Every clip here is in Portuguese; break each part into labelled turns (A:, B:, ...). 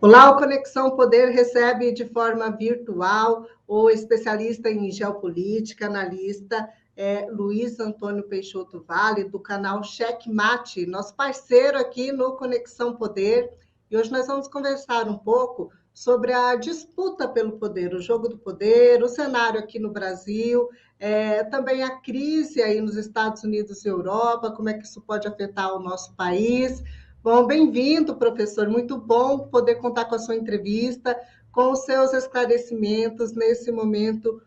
A: Olá, o Conexão Poder recebe de forma virtual o especialista em geopolítica, analista Luiz Antônio Peixoto Vale, do canal Checkmate, nosso parceiro aqui no Conexão Poder. E hoje nós vamos conversar um pouco sobre a disputa pelo poder, o jogo do poder, o cenário aqui no Brasil, também a crise aí nos Estados Unidos e Europa, como é que isso pode afetar o nosso país. Bom, bem-vindo, professor. Muito bom poder contar com a sua entrevista, com os seus esclarecimentos nesse momento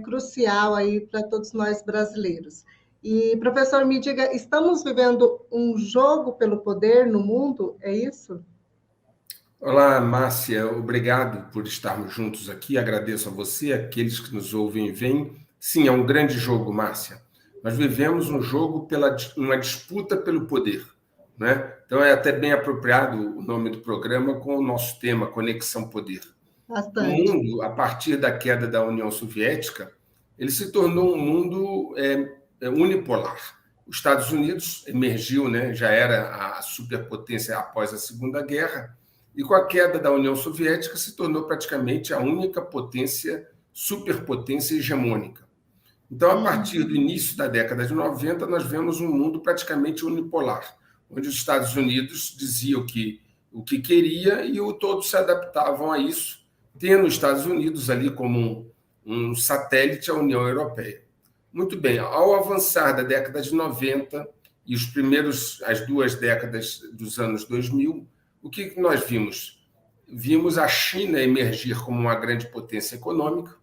A: crucial aí para todos nós brasileiros. E, professor, me diga, estamos vivendo um jogo pelo poder no mundo? É isso?
B: Olá, Márcia. Obrigado por estarmos juntos aqui. Agradeço a você, aqueles que nos ouvem e veem. Sim, é um grande jogo, Márcia. Nós vivemos um jogo uma disputa pelo poder, né? Então é até bem apropriado o nome do programa com o nosso tema, Conexão Poder.
A: Bastante.
B: O mundo, a partir da queda da União Soviética, ele se tornou um mundo unipolar. Os Estados Unidos emergiu, né? Já era a superpotência após a Segunda Guerra, e com a queda da União Soviética se tornou praticamente a única potência, superpotência hegemônica. Então, a partir do início da década de 90, nós vemos um mundo praticamente unipolar, onde os Estados Unidos diziam o que queria e todos se adaptavam a isso, tendo os Estados Unidos ali como um satélite à União Europeia. Muito bem, ao avançar da década de 90 e as duas décadas dos anos 2000, o que nós vimos? Vimos a China emergir como uma grande potência econômica,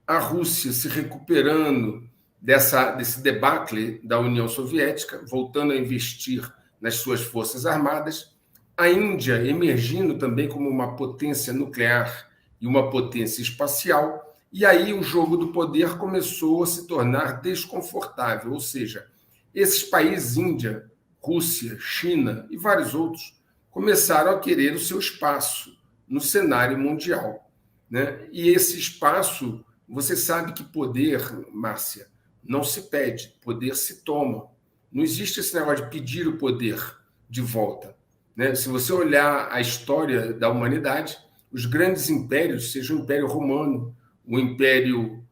B: a Rússia se recuperando desse debacle da União Soviética, voltando a investir nas suas forças armadas, a Índia emergindo também como uma potência nuclear e uma potência espacial, e aí o jogo do poder começou a se tornar desconfortável, ou seja, esses países, Índia, Rússia, China e vários outros, começaram a querer o seu espaço no cenário mundial, né? E esse espaço, você sabe que poder, Márcia, não se pede, poder se toma. Não existe esse negócio de pedir o poder de volta, né? Se você olhar a história da humanidade, os grandes impérios, seja o Império Romano, o Império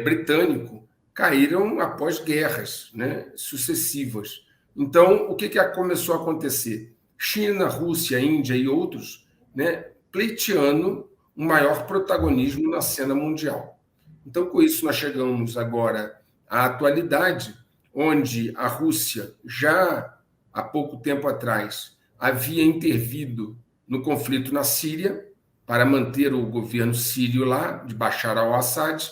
B: Britânico, caíram após guerras, né, sucessivas. Então, o que começou a acontecer? China, Rússia, Índia e outros, né, pleiteando um maior protagonismo na cena mundial. Então, com isso, nós chegamos agora à atualidade, onde a Rússia, já há pouco tempo atrás, havia intervido no conflito na Síria para manter o governo sírio lá, de Bashar al-Assad,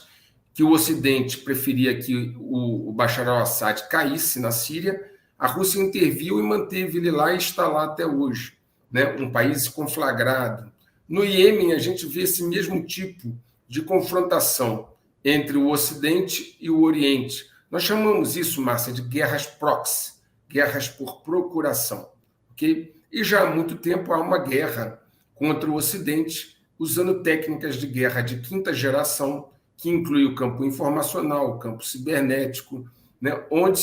B: que o Ocidente preferia que o Bashar al-Assad caísse na Síria. A Rússia interviu e manteve ele lá e está lá até hoje, né? Um país conflagrado. No Iêmen, a gente vê esse mesmo tipo de confrontação entre o Ocidente e o Oriente. Nós chamamos isso, Márcia, de guerras proxy, guerras por procuração. Okay? E já há muito tempo há uma guerra contra o Ocidente, usando técnicas de guerra de quinta geração, que inclui o campo informacional, o campo cibernético, né? Onde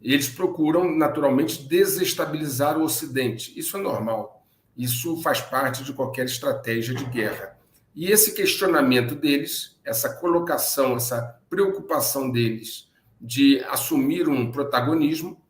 B: eles procuram naturalmente desestabilizar o Ocidente. Isso é normal, isso faz parte de qualquer estratégia de guerra. E esse questionamento deles, essa colocação, essa preocupação deles de assumir um protagonismo,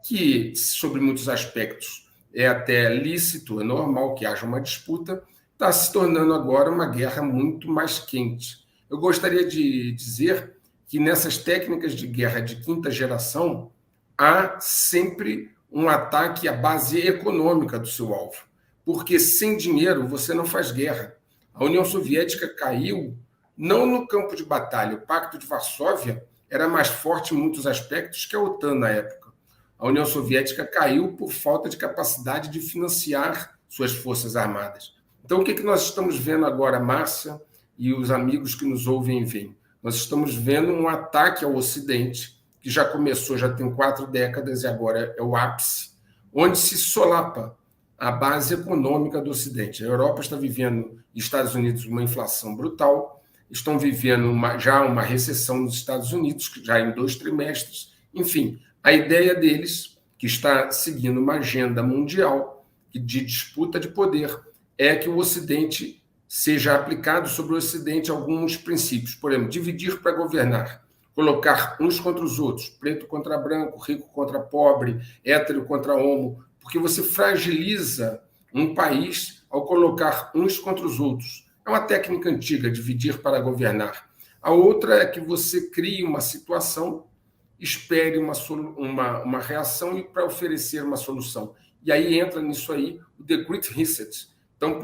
B: que, sobre muitos aspectos, é até lícito, é normal que haja uma disputa, está se tornando agora uma guerra muito mais quente. Eu gostaria de dizer que nessas técnicas de guerra de quinta geração, há sempre um ataque à base econômica do seu alvo, porque sem dinheiro você não faz guerra. A União Soviética caiu não no campo de batalha. O Pacto de Varsóvia era mais forte em muitos aspectos que a OTAN na época. A União Soviética caiu por falta de capacidade de financiar suas forças armadas. Então, o que nós estamos vendo agora, Márcia, e os amigos que nos ouvem e veem? Nós estamos vendo um ataque ao Ocidente, que já começou, já tem 4 décadas e agora é o ápice, onde se solapa a base econômica do Ocidente. A Europa está vivendo, Estados Unidos, uma inflação brutal, estão vivendo já uma recessão nos Estados Unidos, já em 2 trimestres. Enfim, a ideia deles, que está seguindo uma agenda mundial de disputa de poder, é que o Ocidente seja aplicado sobre o Ocidente alguns princípios. Por exemplo, dividir para governar, colocar uns contra os outros, preto contra branco, rico contra pobre, hétero contra homo, porque você fragiliza um país ao colocar uns contra os outros. É uma técnica antiga, dividir para governar. A outra é que você crie uma situação, espere uma reação e para oferecer uma solução. E aí entra nisso aí o The Great Reset, tão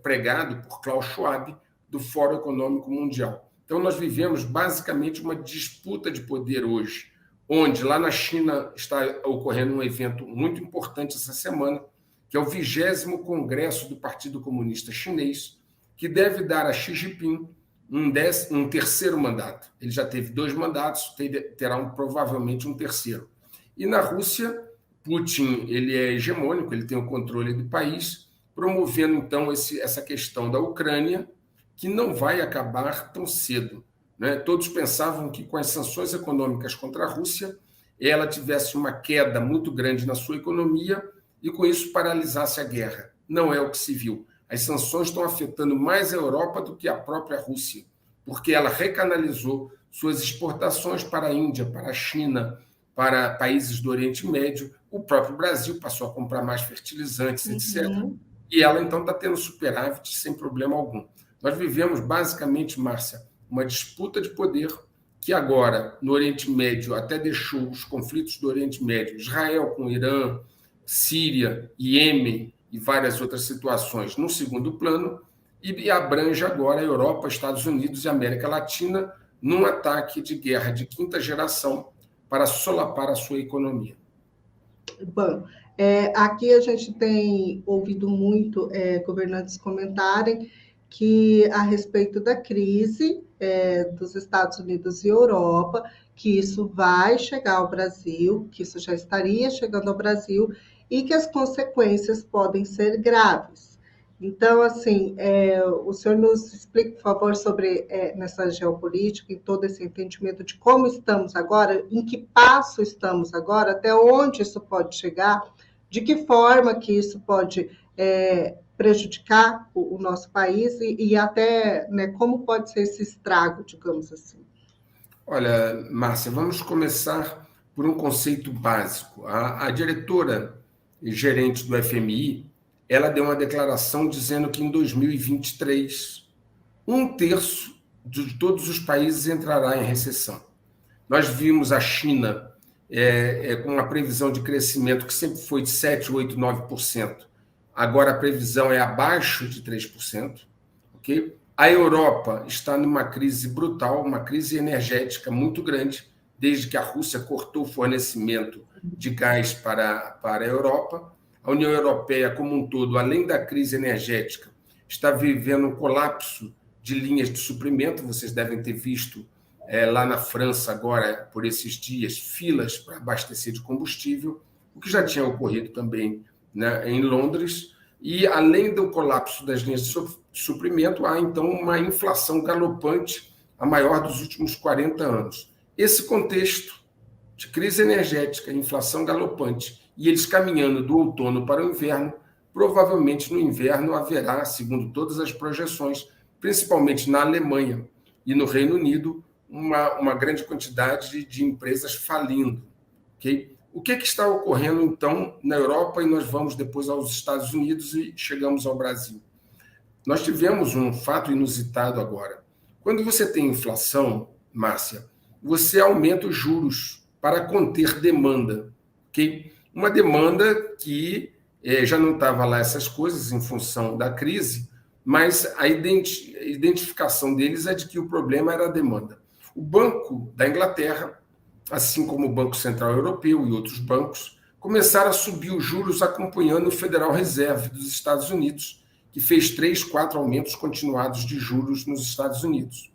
B: pregado por Klaus Schwab, do Fórum Econômico Mundial. Então, nós vivemos basicamente uma disputa de poder hoje, onde lá na China está ocorrendo um evento muito importante essa semana, que é o 20º Congresso do Partido Comunista Chinês, que deve dar a Xi Jinping um terceiro mandato. Ele já teve 2 mandatos, terá provavelmente um terceiro. E na Rússia, Putin ele é hegemônico, ele tem o controle do país, promovendo, então, essa questão da Ucrânia, que não vai acabar tão cedo. Né? Todos pensavam que, com as sanções econômicas contra a Rússia, ela tivesse uma queda muito grande na sua economia e, com isso, paralisasse a guerra. Não é o que se viu. As sanções estão afetando mais a Europa do que a própria Rússia, porque ela recanalizou suas exportações para a Índia, para a China, para países do Oriente Médio. O próprio Brasil passou a comprar mais fertilizantes, etc. E ela, então, está tendo superávit sem problema algum. Nós vivemos, basicamente, Márcia, uma disputa de poder que agora, no Oriente Médio, até deixou os conflitos do Oriente Médio, Israel com o Irã, Síria, Iêmen e várias outras situações no segundo plano, e abrange agora a Europa, Estados Unidos e América Latina num ataque de guerra de 5ª geração para solapar a sua economia.
A: Bom, aqui a gente tem ouvido muito governantes comentarem que, a respeito da crise dos Estados Unidos e Europa, que isso vai chegar ao Brasil, que isso já estaria chegando ao Brasil, e que as consequências podem ser graves. Então, assim, o senhor nos explica, por favor, sobre nessa geopolítica e todo esse entendimento de como estamos agora, em que passo estamos agora, até onde isso pode chegar, de que forma que isso pode prejudicar o nosso país e até, né, como pode ser esse estrago, digamos assim.
B: Olha, Márcia, vamos começar por um conceito básico. A diretora e gerente do FMI, ela deu uma declaração dizendo que em 2023, 1/3 de todos os países entrará em recessão. Nós vimos a China com uma previsão de crescimento que sempre foi de 7%, 8%, 9%. Agora a previsão é abaixo de 3%. Okay? A Europa está numa crise brutal, uma crise energética muito grande, desde que a Rússia cortou o fornecimento de gás para a Europa. A União Europeia, como um todo, além da crise energética, está vivendo um colapso de linhas de suprimento. Vocês devem ter visto lá na França, agora, por esses dias, filas para abastecer de combustível, o que já tinha ocorrido também, né, em Londres. E, além do colapso das linhas de suprimento, há, então, uma inflação galopante, a maior dos últimos 40 anos. Esse contexto de crise energética, inflação galopante, e eles caminhando do outono para o inverno, provavelmente no inverno haverá, segundo todas as projeções, principalmente na Alemanha e no Reino Unido, uma grande quantidade de empresas falindo. Okay? O que está ocorrendo, então, na Europa, e nós vamos depois aos Estados Unidos e chegamos ao Brasil? Nós tivemos um fato inusitado agora. Quando você tem inflação, Márcia, você aumenta os juros para conter demanda. Okay? Uma demanda que já não estava lá essas coisas em função da crise, mas a identificação deles é de que o problema era a demanda. O Banco da Inglaterra, assim como o Banco Central Europeu e outros bancos, começaram a subir os juros acompanhando o Federal Reserve dos Estados Unidos, que fez 3, 4 aumentos continuados de juros nos Estados Unidos.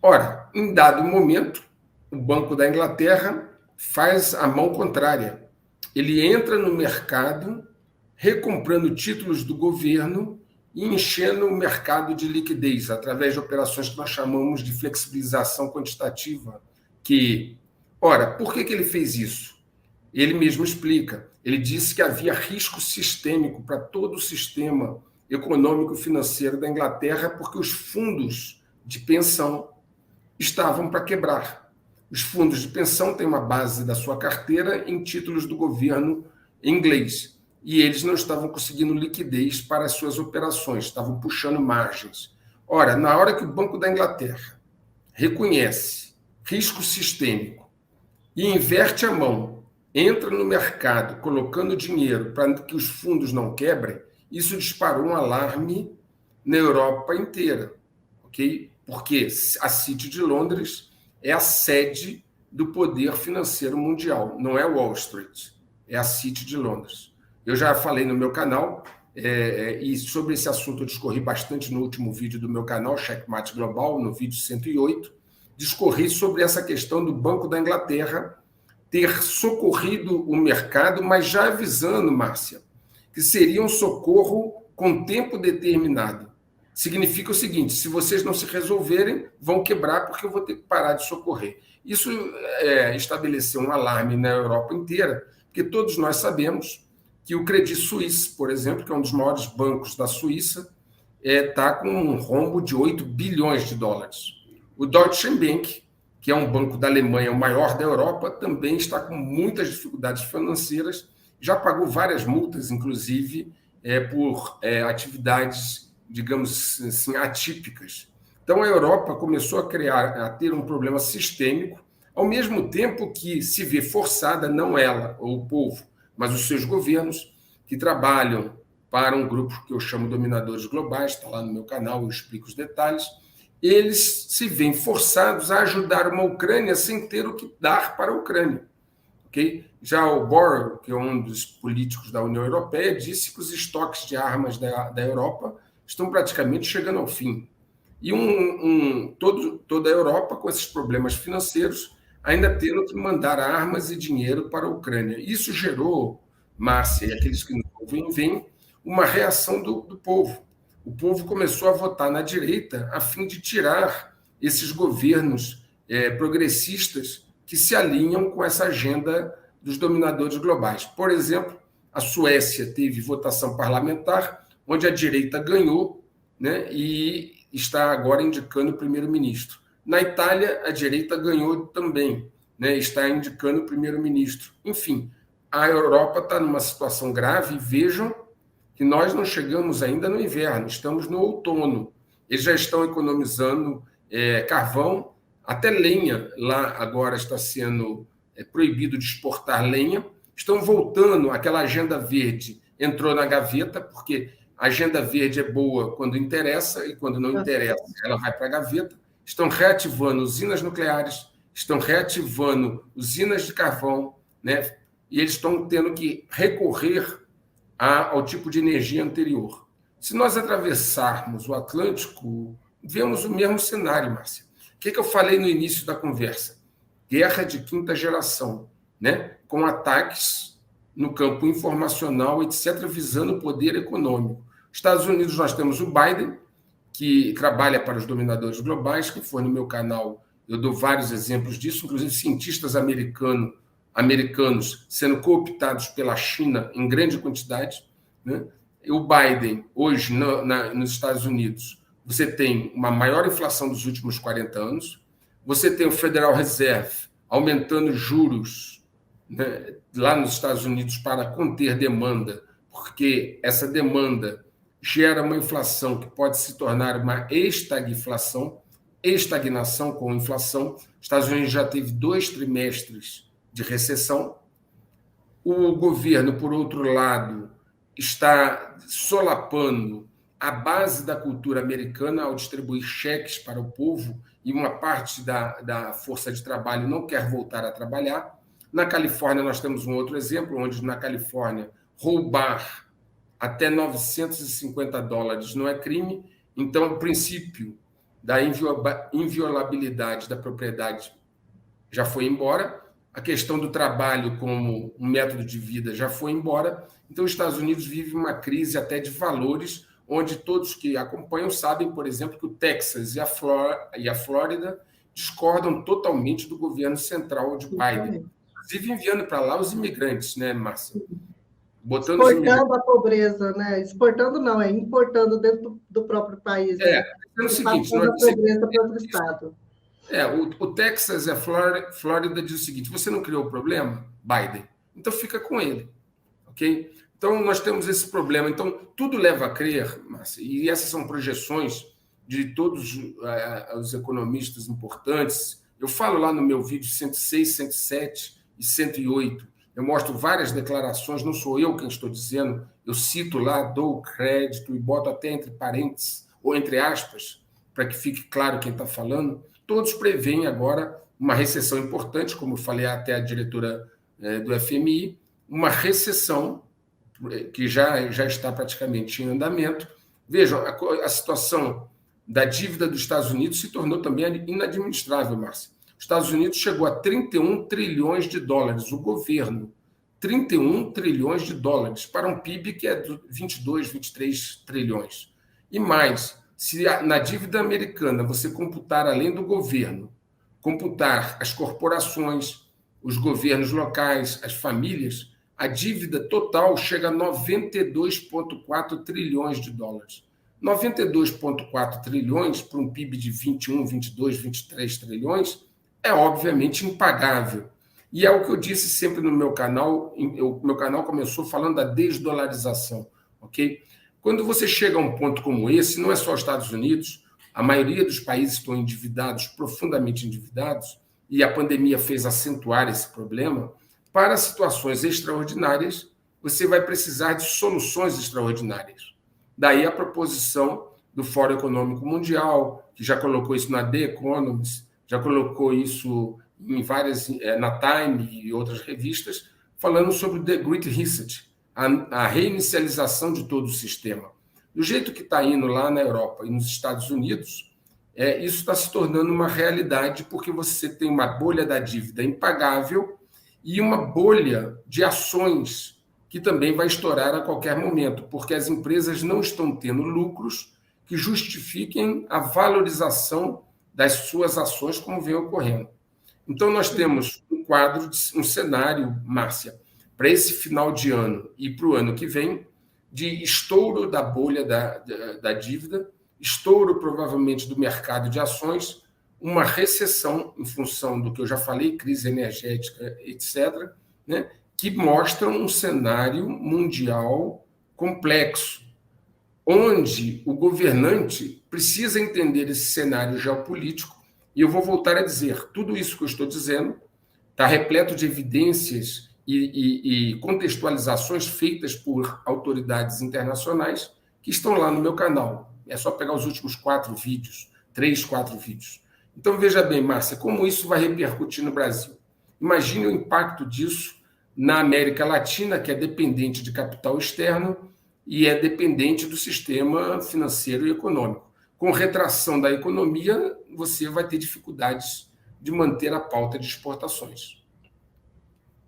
B: Ora, em dado momento, o Banco da Inglaterra faz a mão contrária. Ele entra no mercado, recomprando títulos do governo e enchendo o mercado de liquidez, através de operações que nós chamamos de flexibilização quantitativa. Ora, por que ele fez isso? Ele mesmo explica. Ele disse que havia risco sistêmico para todo o sistema econômico-financeiro da Inglaterra, porque os fundos de pensão estavam para quebrar. Os fundos de pensão têm uma base da sua carteira em títulos do governo inglês, e eles não estavam conseguindo liquidez para as suas operações, estavam puxando margens. Ora, na hora que o Banco da Inglaterra reconhece risco sistêmico e inverte a mão, entra no mercado colocando dinheiro para que os fundos não quebrem, isso disparou um alarme na Europa inteira, ok? Porque a City de Londres é a sede do poder financeiro mundial, não é Wall Street, é a City de Londres. Eu já falei no meu canal, e sobre esse assunto eu discorri bastante no último vídeo do meu canal, Checkmate Global, no vídeo 108, discorri sobre essa questão do Banco da Inglaterra ter socorrido o mercado, mas já avisando, Márcia, que seria um socorro com tempo determinado. Significa o seguinte: se vocês não se resolverem, vão quebrar porque eu vou ter que parar de socorrer. Isso estabeleceu um alarme na Europa inteira, porque todos nós sabemos que o Credit Suisse, por exemplo, que é um dos maiores bancos da Suíça, está com um rombo de 8 bilhões de dólares. O Deutsche Bank, que é um banco da Alemanha, o maior da Europa, também está com muitas dificuldades financeiras, já pagou várias multas, inclusive, por atividades, digamos assim, atípicas. Então, a Europa começou a ter um problema sistêmico, ao mesmo tempo que se vê forçada, não ela ou o povo, mas os seus governos, que trabalham para um grupo que eu chamo dominadores globais, está lá no meu canal, eu explico os detalhes, eles se veem forçados a ajudar uma Ucrânia sem ter o que dar para a Ucrânia. Okay? Já o Borrell, que é um dos políticos da União Europeia, disse que os estoques de armas da Europa estão praticamente chegando ao fim. E toda a Europa, com esses problemas financeiros, ainda tendo que mandar armas e dinheiro para a Ucrânia. Isso gerou, Márcia, e aqueles que não ouvem, veem uma reação do povo. O povo começou a votar na direita a fim de tirar esses governos progressistas que se alinham com essa agenda dos dominadores globais. Por exemplo, a Suécia teve votação parlamentar, onde a direita ganhou, né, e está agora indicando o primeiro-ministro. Na Itália, a direita ganhou também, né, está indicando o primeiro-ministro. Enfim, a Europa está numa situação grave, e vejam que nós não chegamos ainda no inverno, estamos no outono. Eles já estão economizando carvão, até lenha lá agora está sendo proibido de exportar lenha. Estão voltando, aquela agenda verde entrou na gaveta, porque a agenda verde é boa quando interessa e quando não interessa, ela vai para a gaveta. Estão reativando usinas nucleares, estão reativando usinas de carvão, né? E eles estão tendo que recorrer ao tipo de energia anterior. Se nós atravessarmos o Atlântico, vemos o mesmo cenário, Márcia. O que eu falei no início da conversa? Guerra de quinta geração, né? Com ataques no campo informacional, etc., visando o poder econômico. Estados Unidos, nós temos o Biden, que trabalha para os dominadores globais, que foi no meu canal, eu dou vários exemplos disso, inclusive cientistas americanos sendo cooptados pela China em grande quantidade, né? O Biden, hoje, nos Estados Unidos, você tem uma maior inflação dos últimos 40 anos, você tem o Federal Reserve aumentando juros, né, lá nos Estados Unidos para conter demanda, porque essa demanda gera uma inflação que pode se tornar uma estagflação, estagnação com inflação. Os Estados Unidos já teve 2 trimestres de recessão. O governo, por outro lado, está solapando a base da cultura americana ao distribuir cheques para o povo, e uma parte da força de trabalho não quer voltar a trabalhar. Na Califórnia, nós temos um outro exemplo, onde na Califórnia roubar até $950 não é crime. Então, o princípio da inviolabilidade da propriedade já foi embora. A questão do trabalho como um método de vida já foi embora. Então, os Estados Unidos vive uma crise até de valores, onde todos que acompanham sabem, por exemplo, que o Texas e a Flórida discordam totalmente do governo central de Biden, inclusive enviando para lá os imigrantes, né, Márcia? botando os
A: Exportando a pobreza, né? Exportando não, é importando dentro do próprio país, né?
B: É o
A: E
B: seguinte,
A: passando a pobreza para outro estado.
B: o Texas e a Flórida diz o seguinte: você não criou o problema, Biden, então fica com ele, ok? Então nós temos esse problema. Então tudo leva a crer, Márcia, e essas são projeções de todos os economistas importantes. Eu falo lá no meu vídeo 106, 107 e 108. Eu mostro várias declarações, não sou eu quem estou dizendo, eu cito lá, dou crédito e boto até entre parênteses ou entre aspas, para que fique claro quem está falando. Todos preveem agora uma recessão importante, como eu falei até a diretora do FMI, uma recessão que já está praticamente em andamento. Vejam, a situação da dívida dos Estados Unidos se tornou também inadministrável, Márcia. Os Estados Unidos chegou a 31 trilhões de dólares, o governo, 31 trilhões de dólares, para um PIB que é de 22, 23 trilhões. E mais, se na dívida americana você computar, além do governo, computar as corporações, os governos locais, as famílias, a dívida total chega a 92,4 trilhões de dólares. 92,4 trilhões para um PIB de 21, 22, 23 trilhões é obviamente impagável. E é o que eu disse sempre no meu canal. O meu canal começou falando da desdolarização, ok? Quando você chega a um ponto como esse, não é só os Estados Unidos, a maioria dos países estão endividados, profundamente endividados, e a pandemia fez acentuar esse problema. Para situações extraordinárias, você vai precisar de soluções extraordinárias. Daí a proposição do Fórum Econômico Mundial, que já colocou isso na The Economist, já colocou isso em várias, na Time e outras revistas, falando sobre o The Great Reset, a reinicialização de todo o sistema. Do jeito que está indo lá na Europa e nos Estados Unidos, isso está se tornando uma realidade, porque você tem uma bolha da dívida impagável e uma bolha de ações que também vai estourar a qualquer momento, porque as empresas não estão tendo lucros que justifiquem a valorização das suas ações, como vem ocorrendo. Então, nós temos um quadro, um cenário, Márcia, para esse final de ano e para o ano que vem, de estouro da bolha da dívida, estouro provavelmente do mercado de ações, uma recessão em função do que eu já falei, crise energética, etc., né, que mostram um cenário mundial complexo, onde o governante precisa entender esse cenário geopolítico. E eu vou voltar a dizer, tudo isso que eu estou dizendo está repleto de evidências e contextualizações feitas por autoridades internacionais que estão lá no meu canal. É só pegar os últimos 4 vídeos, 3, 4 vídeos. Então, veja bem, Márcia, como isso vai repercutir no Brasil. Imagine o impacto disso na América Latina, que é dependente de capital externo e é dependente do sistema financeiro e econômico. Com retração da economia, você vai ter dificuldades de manter a pauta de exportações.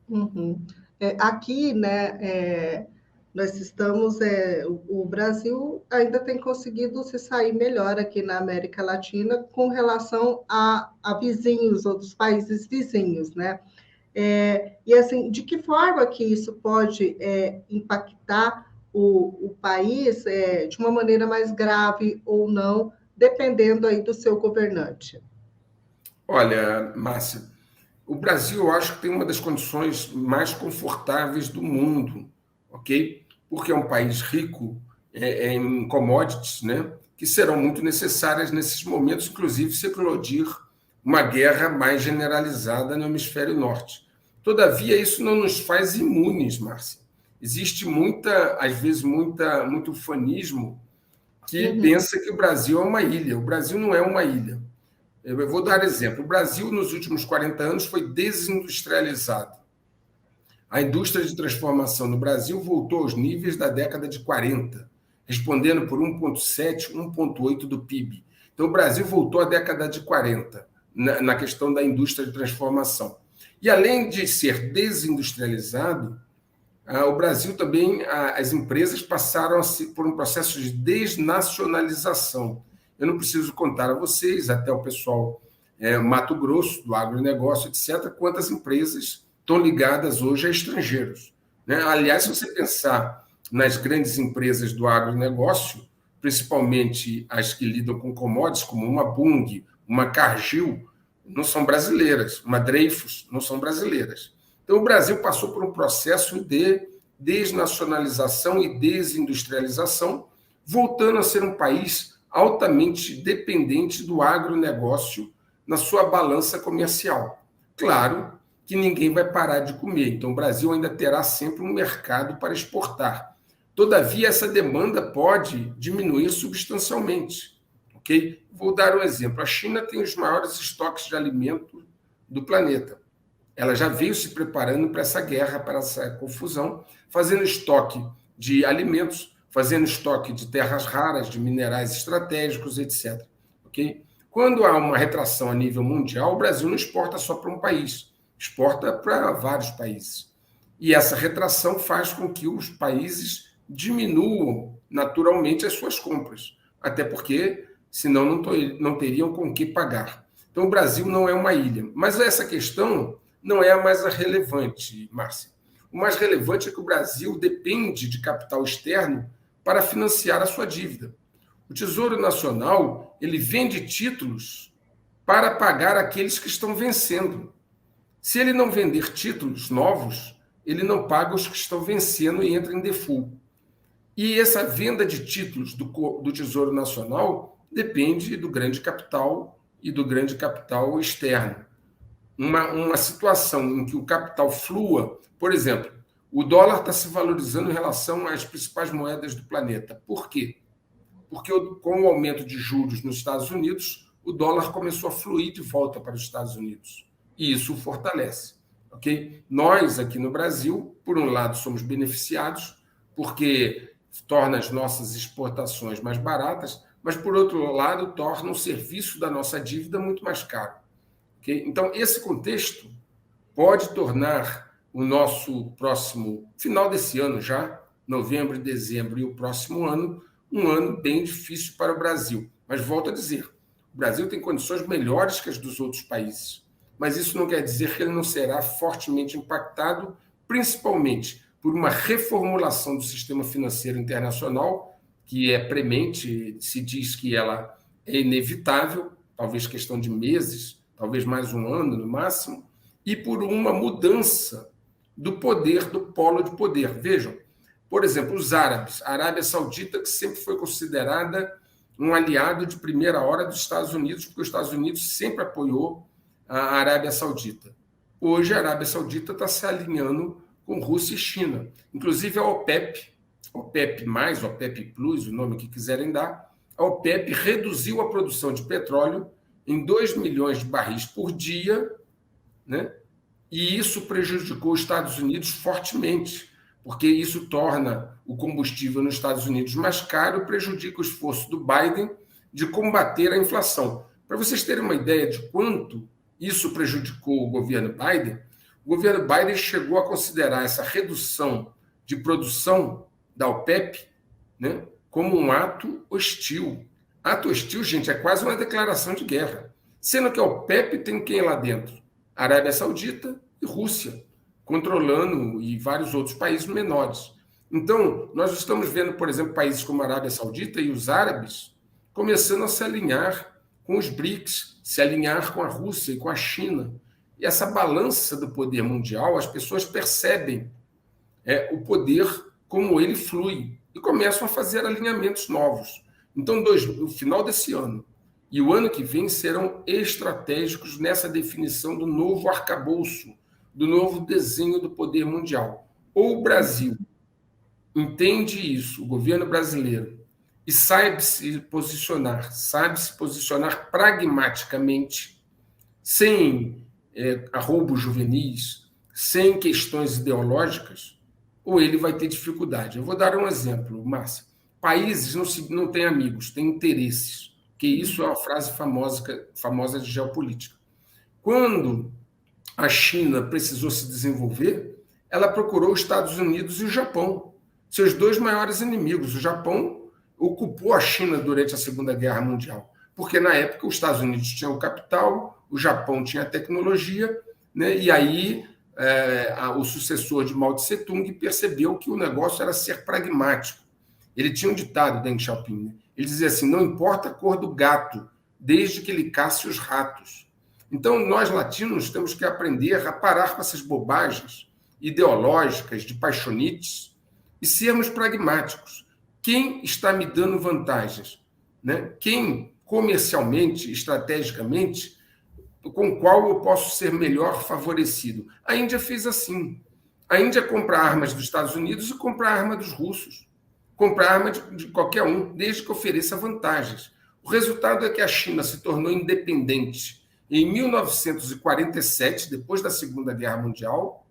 A: Uhum. Aqui, né, nós estamos, o Brasil ainda tem conseguido se sair melhor aqui na América Latina com relação a vizinhos, outros países vizinhos, né? E assim, de que forma que isso pode impactar o país de uma maneira mais grave ou não, dependendo aí do seu governante?
B: Olha, Márcia, o Brasil, eu acho que tem uma das condições mais confortáveis do mundo, ok? Porque é um país rico em commodities, né? Que serão muito necessárias nesses momentos, inclusive se eclodir uma guerra mais generalizada no hemisfério norte. Todavia, isso não nos faz imunes, Márcia. Existe às vezes, muito ufanismo que pensa que o Brasil é uma ilha. O Brasil não é uma ilha. Eu vou dar exemplo. O Brasil, nos últimos 40 anos, foi desindustrializado. A indústria de transformação no Brasil voltou aos níveis da década de 40, respondendo por 1,7%, 1,8% do PIB. Então, o Brasil voltou à década de 40, na questão da indústria de transformação. E, além de ser desindustrializado, o Brasil também, as empresas passaram por um processo de desnacionalização. Eu não preciso contar a vocês, até o pessoal Mato Grosso, do agronegócio, etc., quantas empresas estão ligadas hoje a estrangeiros. né? Aliás, se você pensar nas grandes empresas do agronegócio, principalmente as que lidam com commodities, como uma Bunge, uma Cargill, não são brasileiras, uma Dreyfus, não são brasileiras. Então, o Brasil passou por um processo de desnacionalização e desindustrialização, voltando a ser um país altamente dependente do agronegócio na sua balança comercial. Claro que ninguém vai parar de comer, então o Brasil ainda terá sempre um mercado para exportar. Todavia, essa demanda pode diminuir substancialmente. Okay? Vou dar um exemplo. A China tem os maiores estoques de alimento do planeta. Ela já veio se preparando para essa guerra, para essa confusão, fazendo estoque de alimentos, fazendo estoque de terras raras, de minerais estratégicos, etc. Okay? Quando há uma retração a nível mundial, o Brasil não exporta só para um país, exporta para vários países. E essa retração faz com que os países diminuam naturalmente as suas compras, até porque senão não teriam com que pagar. Então, o Brasil não é uma ilha. Mas essa questão não é a mais relevante, Márcia. O mais relevante é que o Brasil depende de capital externo para financiar a sua dívida. O Tesouro Nacional, ele vende títulos para pagar aqueles que estão vencendo. Se ele não vender títulos novos, ele não paga os que estão vencendo e entra em default. E essa venda de títulos do Tesouro Nacional depende do grande capital e do grande capital externo. Uma situação em que o capital flua, por exemplo, o dólar está se valorizando em relação às principais moedas do planeta. Por quê? Porque com o aumento de juros nos Estados Unidos, o dólar começou a fluir de volta para os Estados Unidos. E isso o fortalece. Okay? Nós, aqui no Brasil, por um lado, somos beneficiados, porque torna as nossas exportações mais baratas, mas, por outro lado, torna o serviço da nossa dívida muito mais caro. Okay? Então, esse contexto pode tornar o nosso próximo, final desse ano já, novembro e dezembro, e o próximo ano, um ano bem difícil para o Brasil. Mas, volto a dizer, o Brasil tem condições melhores que as dos outros países. Mas isso não quer dizer que ele não será fortemente impactado, principalmente por uma reformulação do sistema financeiro internacional, que é premente, se diz que ela é inevitável, talvez questão de meses, talvez mais um ano no máximo, e por uma mudança do poder, do polo de poder. Vejam, por exemplo, os árabes, a Arábia Saudita, que sempre foi considerada um aliado de primeira hora dos Estados Unidos, porque os Estados Unidos sempre apoiou a Arábia Saudita. Hoje, a Arábia Saudita está se alinhando com Rússia e China. Inclusive, a OPEP, OPEP+, OPEP Plus, o nome que quiserem dar, a OPEP reduziu a produção de petróleo em 2 milhões de barris por dia, né? E isso prejudicou os Estados Unidos fortemente, porque isso torna o combustível nos Estados Unidos mais caro e prejudica o esforço do Biden de combater a inflação. Para vocês terem uma ideia de quanto isso prejudicou o governo Biden chegou a considerar essa redução de produção da OPEP, né, como um ato hostil. Ato hostil, gente, é quase uma declaração de guerra. Sendo que a OPEP tem quem lá dentro? Arábia Saudita e Rússia, controlando, e vários outros países menores. Então, nós estamos vendo, por exemplo, países como a Arábia Saudita e os árabes começando a se alinhar com os BRICS, se alinhar com a Rússia e com a China. E essa balança do poder mundial, as pessoas percebem o poder como ele flui e começam a fazer alinhamentos novos. Então, o final desse ano e o ano que vem serão estratégicos nessa definição do novo arcabouço, do novo desenho do poder mundial. Ou o Brasil entende isso, o governo brasileiro, e sabe se posicionar pragmaticamente, sem arroubos juvenis, sem questões ideológicas, ou ele vai ter dificuldade. Eu vou dar um exemplo, Márcia. Países não têm amigos, têm interesses, que isso é uma frase famosa de geopolítica. Quando a China precisou se desenvolver, ela procurou os Estados Unidos e o Japão, seus dois maiores inimigos. O Japão ocupou a China durante a Segunda Guerra Mundial, porque na época os Estados Unidos tinham o capital, o Japão tinha a tecnologia, né? E aí o sucessor de Mao Tse Tung percebeu que o negócio era ser pragmático. Ele tinha um ditado, Deng Xiaoping, né? Ele dizia assim, não importa a cor do gato, desde que ele casse os ratos. Então, nós latinos temos que aprender a parar com essas bobagens ideológicas, de paixonites, e sermos pragmáticos. Quem está me dando vantagens? Né? Quem, comercialmente, estrategicamente, com o qual eu posso ser melhor favorecido? A Índia fez assim. A Índia compra armas dos Estados Unidos e compra arma dos russos. Compra arma de qualquer um, desde que ofereça vantagens. O resultado é que a China se tornou independente em 1947, depois da Segunda Guerra Mundial,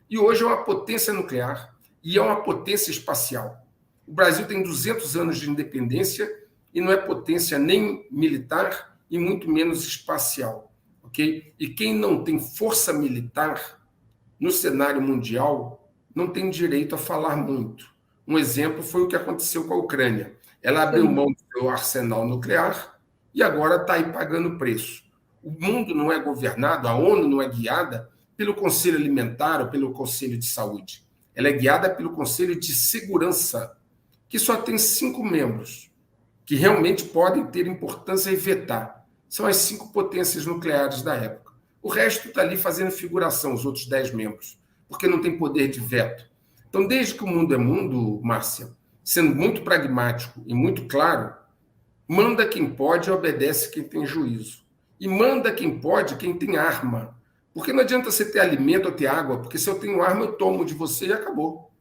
B: e hoje é uma potência nuclear e é uma potência espacial. O Brasil tem 200 anos de independência e não é potência nem militar e muito menos espacial. Okay? E quem não tem força militar no cenário mundial não tem direito a falar muito. Um exemplo foi o que aconteceu com a Ucrânia. Ela abriu mão do seu arsenal nuclear e agora está aí pagando preço. O mundo não é governado, a ONU não é guiada pelo Conselho Alimentar ou pelo Conselho de Saúde. Ela é guiada pelo Conselho de Segurança, que só tem 5 membros, que realmente podem ter importância e vetar. São as 5 potências nucleares da época. O resto está ali fazendo figuração, os outros 10 membros, porque não tem poder de veto. Então, desde que o mundo é mundo, Márcia, sendo muito pragmático e muito claro, manda quem pode e obedece quem tem juízo. E manda quem pode quem tem arma. Porque não adianta você ter alimento ou ter água, porque se eu tenho arma, eu tomo de você e acabou.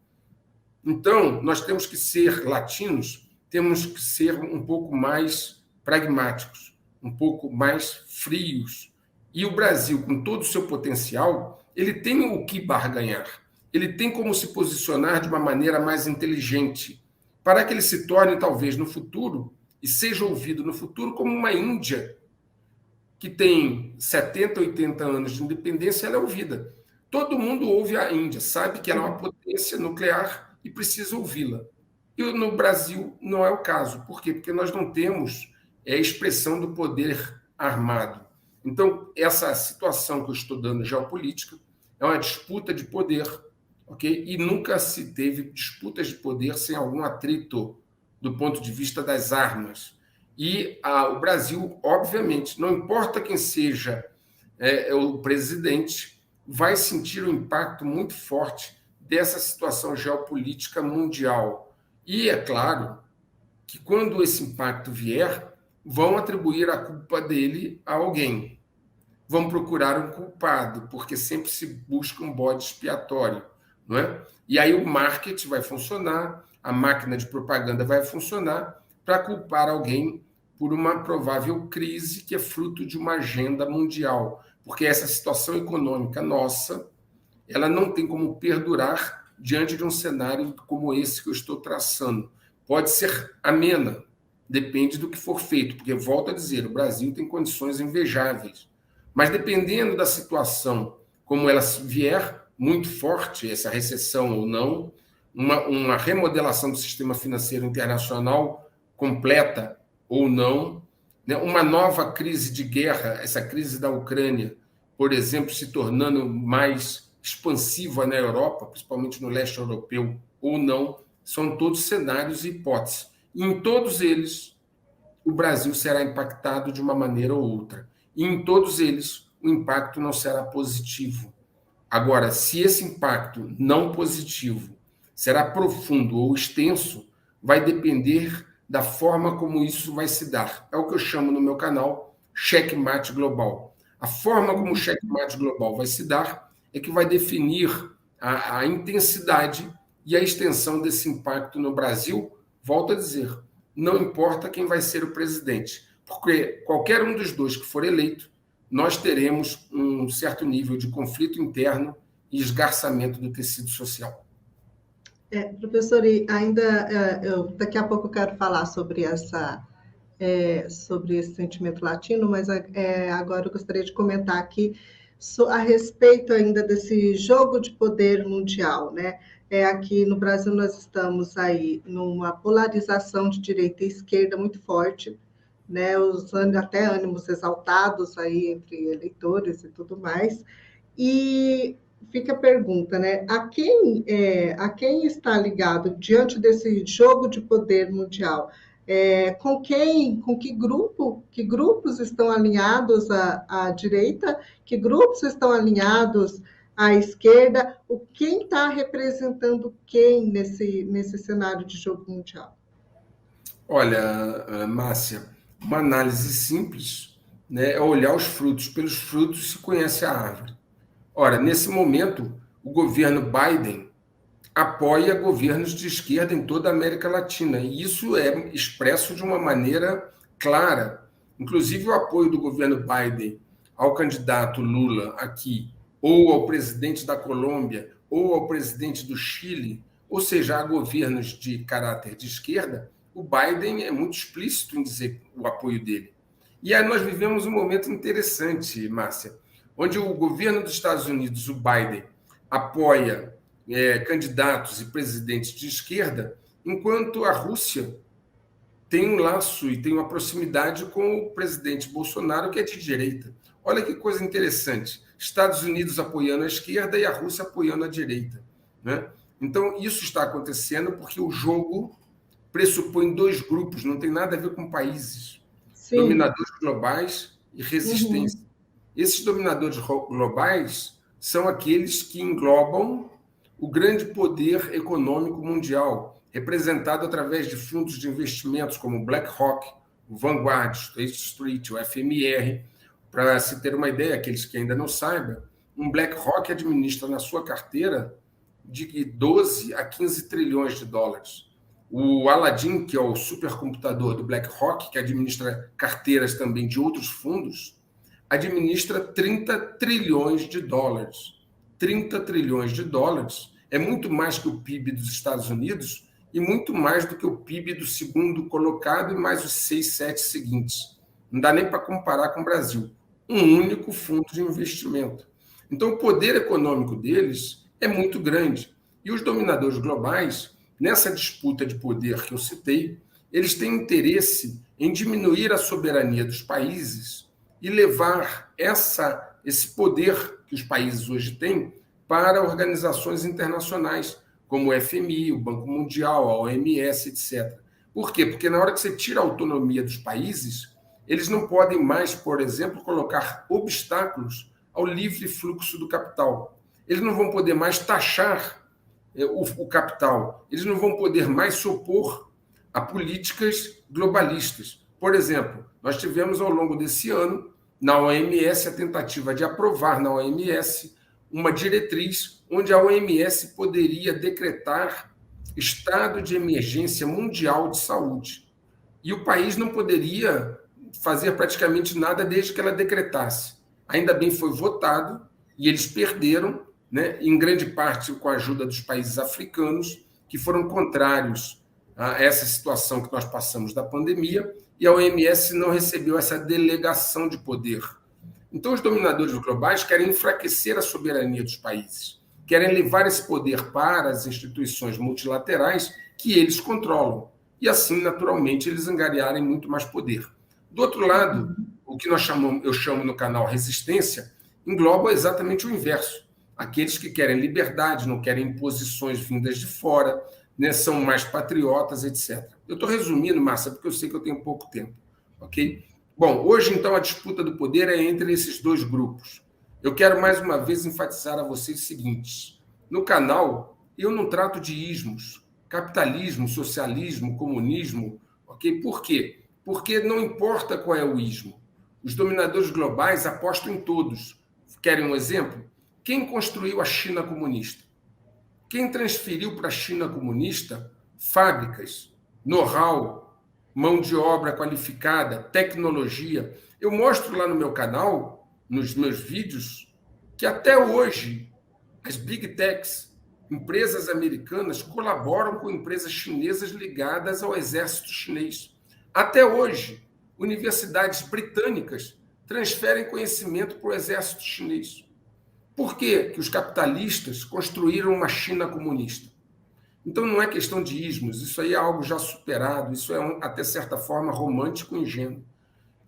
B: Então, nós temos que ser latinos, temos que ser um pouco mais pragmáticos, um pouco mais frios. E o Brasil, com todo o seu potencial, ele tem o que barganhar. Ele tem como se posicionar de uma maneira mais inteligente, para que ele se torne, talvez, no futuro, e seja ouvido no futuro como uma Índia, que tem 70, 80 anos de independência, ela é ouvida. Todo mundo ouve a Índia, sabe que ela é uma potência nuclear e precisa ouvi-la. E no Brasil não é o caso. Por quê? Porque nós não temos a expressão do poder armado. Então, essa situação que eu estou dando geopolítica é uma disputa de poder, ok? E nunca se teve disputas de poder sem algum atrito do ponto de vista das armas. E o Brasil, obviamente, não importa quem seja o presidente, vai sentir um impacto muito forte dessa situação geopolítica mundial. E é claro que quando esse impacto vier, vão atribuir a culpa dele a alguém. Vão procurar um culpado, porque sempre se busca um bode expiatório, não é? E aí o marketing vai funcionar, a máquina de propaganda vai funcionar para culpar alguém por uma provável crise que é fruto de uma agenda mundial, porque essa situação econômica nossa, ela não tem como perdurar diante de um cenário como esse que eu estou traçando. Pode ser amena, depende do que for feito, porque, volto a dizer, o Brasil tem condições invejáveis, mas dependendo da situação, como ela vier muito forte, essa recessão ou não, uma remodelação do sistema financeiro internacional completa ou não, né? Uma nova crise de guerra, essa crise da Ucrânia, por exemplo, se tornando mais expansiva na Europa, principalmente no leste europeu, ou não, são todos cenários e hipóteses. E em todos eles, o Brasil será impactado de uma maneira ou outra. E em todos eles, o impacto não será positivo. Agora, se esse impacto não positivo será profundo ou extenso, vai depender da forma como isso vai se dar. É o que eu chamo no meu canal checkmate global. A forma como o checkmate global vai se dar é que vai definir a intensidade e a extensão desse impacto no Brasil. Volto a dizer, não importa quem vai ser o presidente, porque qualquer um dos dois que for eleito, nós teremos um certo nível de conflito interno e esgarçamento do tecido social.
A: Professor, e ainda daqui a pouco eu quero falar sobre sobre esse sentimento latino, mas agora eu gostaria de comentar aqui a respeito ainda desse jogo de poder mundial, né? Aqui no Brasil nós estamos aí numa polarização de direita e esquerda muito forte, né? Usando até ânimos exaltados aí entre eleitores e tudo mais. E fica a pergunta, né? A quem está ligado diante desse jogo de poder mundial? Com que grupos estão alinhados à direita? Que grupos estão alinhados à esquerda? Quem está representando quem nesse cenário de jogo mundial?
B: Olha, Márcia, uma análise simples, né, é olhar os frutos. Pelos frutos se conhece a árvore. Ora, nesse momento, o governo Biden apoia governos de esquerda em toda a América Latina, e isso é expresso de uma maneira clara. Inclusive, o apoio do governo Biden ao candidato Lula aqui, ou ao presidente da Colômbia, ou ao presidente do Chile, ou seja, a governos de caráter de esquerda, o Biden é muito explícito em dizer o apoio dele. E aí nós vivemos um momento interessante, Márcia, onde o governo dos Estados Unidos, o Biden, apoia candidatos e presidentes de esquerda, enquanto a Rússia tem um laço e tem uma proximidade com o presidente Bolsonaro, que é de direita. Olha que coisa interessante. Estados Unidos apoiando a esquerda e a Rússia apoiando a direita, né? Então, isso está acontecendo porque o jogo pressupõe dois grupos, não tem nada a ver com países. Sim. Dominadores globais e resistência. Uhum. Esses dominadores globais são aqueles que englobam o grande poder econômico mundial, representado através de fundos de investimentos como o BlackRock, o Vanguard, o State Street, o FMR. Para se ter uma ideia, aqueles que ainda não saibam, um BlackRock administra na sua carteira de 12 a 15 trilhões de dólares. O Aladdin, que é o supercomputador do BlackRock, que administra carteiras também de outros fundos, administra 30 trilhões de dólares. 30 trilhões de dólares é muito mais que o PIB dos Estados Unidos e muito mais do que o PIB do segundo colocado e mais os 6, 7 seguintes. Não dá nem para comparar com o Brasil. Um único fundo de investimento. Então, o poder econômico deles é muito grande. E os dominadores globais, nessa disputa de poder que eu citei, eles têm interesse em diminuir a soberania dos países e levar esse poder que os países hoje têm para organizações internacionais, como o FMI, o Banco Mundial, a OMS, etc. Por quê? Porque na hora que você tira a autonomia dos países, eles não podem mais, por exemplo, colocar obstáculos ao livre fluxo do capital. Eles não vão poder mais taxar o capital. Eles não vão poder mais se opor a políticas globalistas. Por exemplo, nós tivemos ao longo desse ano, na OMS, a tentativa de aprovar na OMS uma diretriz onde a OMS poderia decretar estado de emergência mundial de saúde. E o país não poderia fazer praticamente nada desde que ela decretasse. Ainda bem foi votado e eles perderam, né, em grande parte com a ajuda dos países africanos, que foram contrários a essa situação que nós passamos da pandemia, e a OMS não recebeu essa delegação de poder. Então, os dominadores globais querem enfraquecer a soberania dos países, querem levar esse poder para as instituições multilaterais que eles controlam, e assim, naturalmente, eles angariarem muito mais poder. Do outro lado, o que eu chamo no canal resistência, engloba exatamente o inverso. Aqueles que querem liberdade, não querem imposições vindas de fora, né, são mais patriotas, etc. Eu estou resumindo, Márcia, porque eu sei que eu tenho pouco tempo, ok? Bom, hoje, então, a disputa do poder é entre esses dois grupos. Eu quero, mais uma vez, enfatizar a vocês o seguinte. No canal, eu não trato de ismos, capitalismo, socialismo, comunismo, ok? Por quê? Porque não importa qual é o ismo. Os dominadores globais apostam em todos. Querem um exemplo? Quem construiu a China comunista? Quem transferiu para a China comunista fábricas, know-how, mão de obra qualificada, tecnologia? Eu mostro lá no meu canal, nos meus vídeos, que até hoje as big techs, empresas americanas, colaboram com empresas chinesas ligadas ao exército chinês. Até hoje, universidades britânicas transferem conhecimento para o exército chinês. Por que os capitalistas construíram uma China comunista? Então, não é questão de ismos, isso aí é algo já superado, isso é, até certa forma, romântico e ingênuo.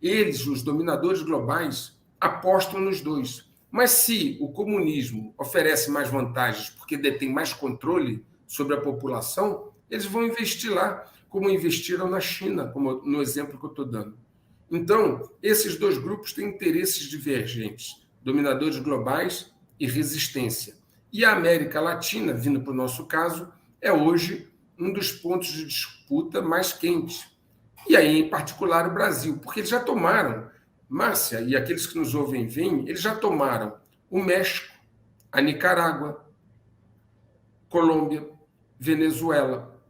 B: Eles, os dominadores globais, apostam nos dois. Mas se o comunismo oferece mais vantagens porque detém mais controle sobre a população, eles vão investir lá, como investiram na China, como no exemplo que eu estou dando. Então, esses dois grupos têm interesses divergentes, dominadores globais e resistência. E a América Latina, vindo para o nosso caso, é hoje um dos pontos de disputa mais quentes. E aí, em particular, o Brasil, porque eles já tomaram, Márcia, e aqueles que nos ouvem veem, eles já tomaram o México, a Nicarágua, Colômbia, Venezuela,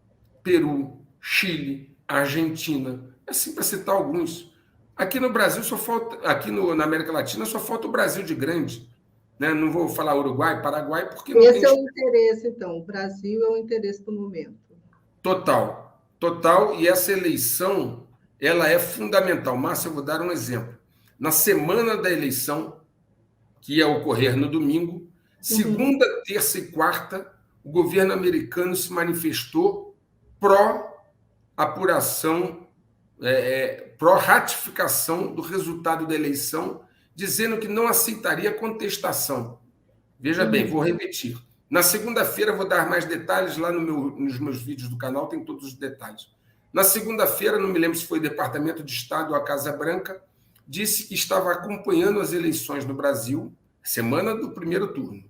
B: Peru, Chile, Argentina, assim para citar alguns. Aqui no Brasil só falta, na América Latina só falta o Brasil de grande, né? Não vou falar Uruguai, Paraguai, porque não
A: Esse
B: tem
A: é o interesse, então. O Brasil é o interesse do momento.
B: total. E essa eleição, ela é fundamental. Márcia, eu vou dar um exemplo. Na semana da eleição, que ia ocorrer no domingo, segunda, terça e quarta, o governo americano se manifestou pró-apuração, pró-ratificação do resultado da eleição, dizendo que não aceitaria contestação. Veja bem, vou repetir. Na segunda-feira, vou dar mais detalhes lá nos meus vídeos do canal, tem todos os detalhes. Na segunda-feira, não me lembro se foi o Departamento de Estado ou a Casa Branca, disse que estava acompanhando as eleições no Brasil, semana do primeiro turno,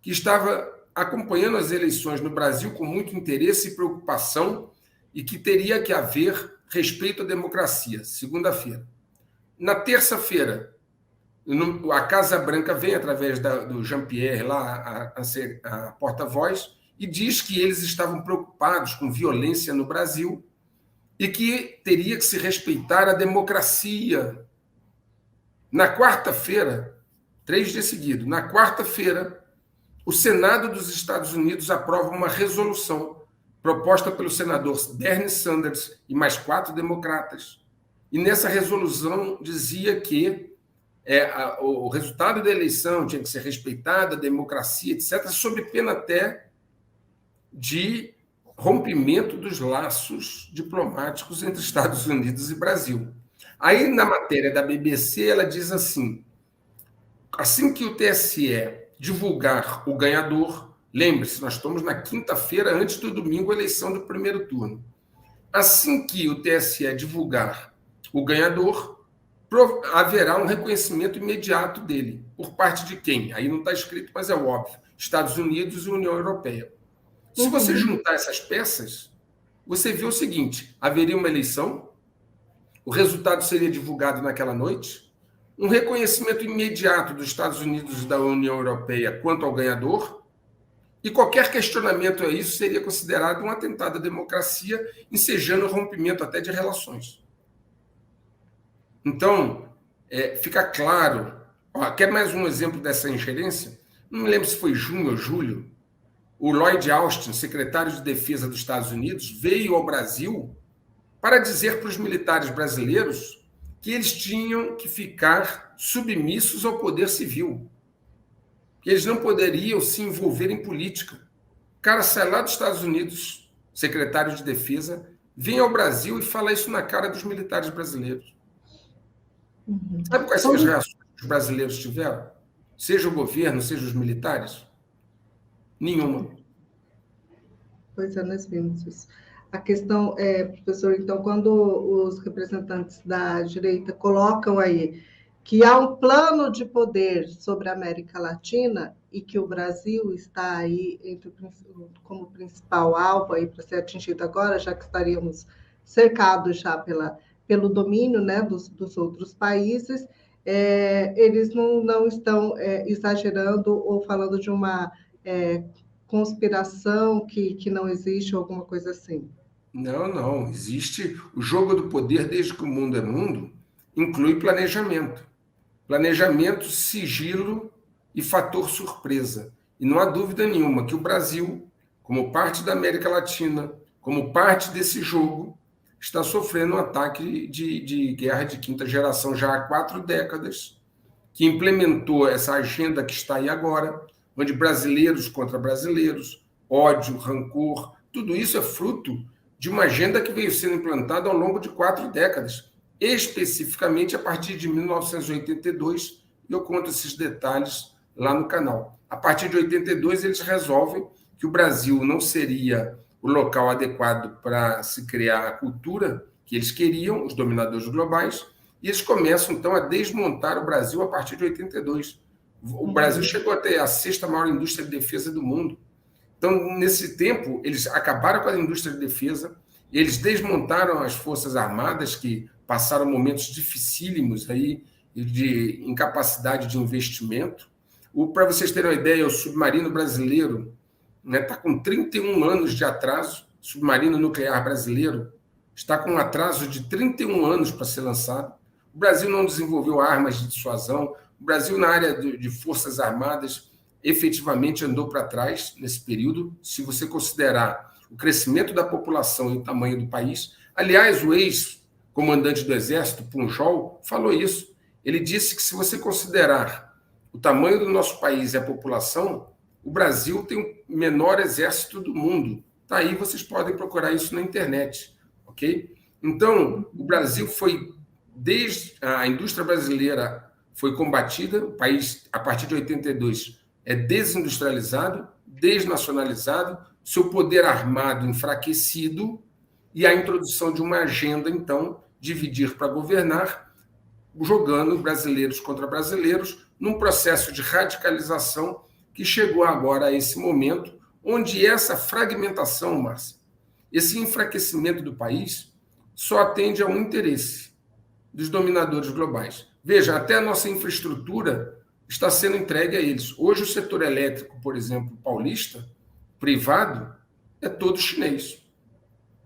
B: que estava acompanhando as eleições no Brasil com muito interesse e preocupação e que teria que haver respeito à democracia, segunda-feira. Na terça-feira, a Casa Branca vem, através do Jean-Pierre, lá, a porta-voz, e diz que eles estavam preocupados com violência no Brasil e que teria que se respeitar a democracia. Na quarta-feira, 3 dias seguidos, na quarta-feira, o Senado dos Estados Unidos aprova uma resolução proposta pelo senador Bernie Sanders e mais 4 democratas. E nessa resolução dizia que o resultado da eleição tinha que ser respeitado, a democracia, etc., sob pena até de rompimento dos laços diplomáticos entre Estados Unidos e Brasil. Aí, na matéria da BBC, ela diz assim que o TSE divulgar o ganhador, lembre-se, nós estamos na quinta-feira, antes do domingo, a eleição do primeiro turno. Assim que o TSE divulgar o ganhador, haverá um reconhecimento imediato dele. Por parte de quem? Aí não está escrito, mas é óbvio. Estados Unidos e União Europeia. Se você juntar essas peças, você vê o seguinte: haveria uma eleição, o resultado seria divulgado naquela noite, um reconhecimento imediato dos Estados Unidos e da União Europeia quanto ao ganhador, e qualquer questionamento a isso seria considerado um atentado à democracia, ensejando o rompimento até de relações. Então, fica claro. Quer mais um exemplo dessa ingerência? Não me lembro se foi junho ou julho. O Lloyd Austin, secretário de Defesa dos Estados Unidos, veio ao Brasil para dizer para os militares brasileiros que eles tinham que ficar submissos ao poder civil, que eles não poderiam se envolver em política. O cara sai lá dos Estados Unidos, secretário de Defesa, vem ao Brasil e fala isso na cara dos militares brasileiros. Sabe quais são as reações que os brasileiros tiveram? Seja o governo, seja os militares? Nenhuma.
A: Pois é, nós vimos isso. A questão professor, então, quando os representantes da direita colocam aí que há um plano de poder sobre a América Latina e que o Brasil está aí como principal alvo aí para ser atingido agora, já que estaríamos cercados já pelo domínio, né, dos outros países, eles não estão exagerando ou falando de uma conspiração que não existe, ou alguma coisa assim.
B: Não. Existe o jogo do poder desde que o mundo é mundo, inclui planejamento. Planejamento, sigilo e fator surpresa. E não há dúvida nenhuma que o Brasil, como parte da América Latina, como parte desse jogo, está sofrendo um ataque de guerra de quinta geração já há 4 décadas, que implementou essa agenda que está aí agora, onde brasileiros contra brasileiros, ódio, rancor, tudo isso é fruto de uma agenda que veio sendo implantada ao longo de 4 décadas, especificamente a partir de 1982, e eu conto esses detalhes lá no canal. A partir de 82, eles resolvem que o Brasil não seria o local adequado para se criar a cultura que eles queriam, os dominadores globais, e eles começam, então, a desmontar o Brasil a partir de 82. O Brasil chegou a ter a 6ª maior indústria de defesa do mundo. Então, nesse tempo, eles acabaram com a indústria de defesa, eles desmontaram as Forças Armadas, que passaram momentos dificílimos aí de incapacidade de investimento. Para vocês terem uma ideia, o submarino brasileiro está com 31 anos de atraso, submarino nuclear brasileiro está com um atraso de 31 anos para ser lançado. O Brasil não desenvolveu armas de dissuasão, o Brasil, na área de Forças Armadas, efetivamente andou para trás nesse período, se você considerar o crescimento da população e o tamanho do país. Aliás, o ex-comandante do Exército, Punjol, falou isso. Ele disse que, se você considerar o tamanho do nosso país e a população, o Brasil tem o menor exército do mundo. Tá aí, vocês podem procurar isso na internet, ok? Então, o Brasil foi, desde a indústria brasileira foi combatida, o país, a partir de 82, é desindustrializado, desnacionalizado, seu poder armado enfraquecido e a introdução de uma agenda, então, dividir para governar, jogando brasileiros contra brasileiros, num processo de radicalização que chegou agora a esse momento, onde essa fragmentação, Márcia, esse enfraquecimento do país, só atende a um interesse dos dominadores globais. Veja, até a nossa infraestrutura está sendo entregue a eles. Hoje, o setor elétrico, por exemplo, paulista, privado, é todo chinês.